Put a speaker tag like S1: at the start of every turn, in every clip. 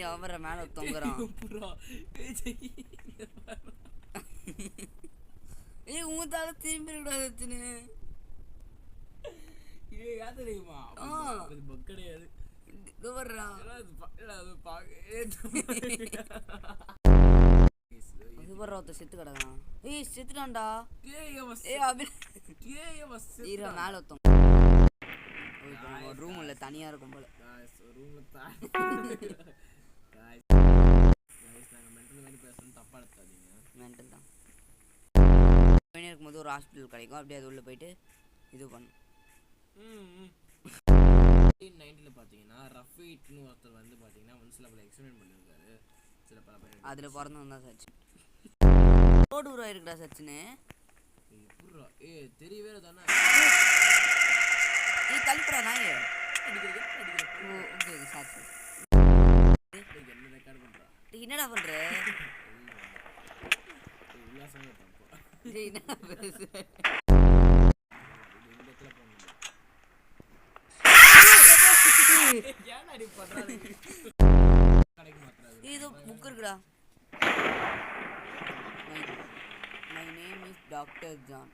S1: அவர மேல தொங்குறான் ஏய் உங்களால திரும்பி கூடாது சச்சினு
S2: ஏய் யார் தெரியுமா அது பக் கிடையாது
S1: இது வர்றா அது வர்றா ஒருத்த செத்து கிடக்கான் ஏய் செத்துட்டான்டா ஈரா மேல ஒருத்தன் ரூம்ல தனியா இருக்கும் போல மென்டல் தான் இருக்கும்போது ஒரு ஹாஸ்பிட்டல் கிடைக்கும் அப்படியே அது உள்ள போயிட்டு இது பண்ணும்
S2: 1990ல பாத்தீங்கன்னா ரஃபீட்னு ஒருத்தர் வந்து பாத்தீங்கன்னா சில பல எக்ஸ்பெரிமெண்ட் பண்ணிருக்காரு சில பல பேர்
S1: அதுல பிறந்தவன் தான் சச்சின் ரோடு ஊரா இருக்குடா சச்சினு
S2: புர்ரா ஏய் தெரியவே தானே
S1: நீ கல்பறா நாயே ஓ ஓகே சாச்சு
S2: என்ன ரெக்கார்ட் பண்றா
S1: என்னடா பண்ற
S2: உல்லாசமா தப்பா
S1: டேய் என்னடா பேசு
S2: ஏன்டா பண்றாரு கடைக்கு மாத்துறாரு
S1: இது புக் இருக்குடா My name is Dr. John.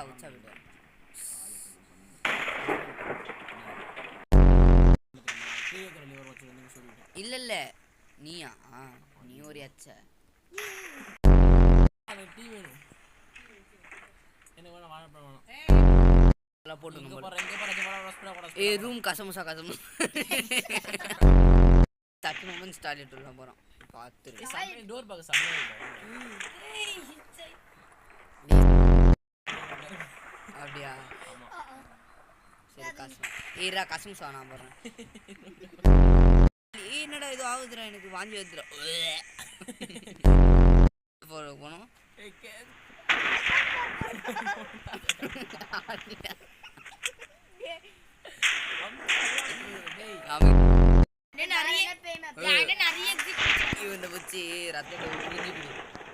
S1: உச்சா விடு இல்ல நீயா நீ ஒரு அச்ச ரூம் கசமுசா கசமு தட்டு மொமெண்ட் ஸ்டார்ட் போறோம் பார்த்து
S2: டோர் பாக்க சமையல்
S1: அப்படியா சரி கசம் ஏரா கசமுசா நான் போறேன் என்னடா இது ஆகுதுடா எனக்கு வாந்தி வந்துடும் போனோம் இந்த பூச்சி ரத்தத்தை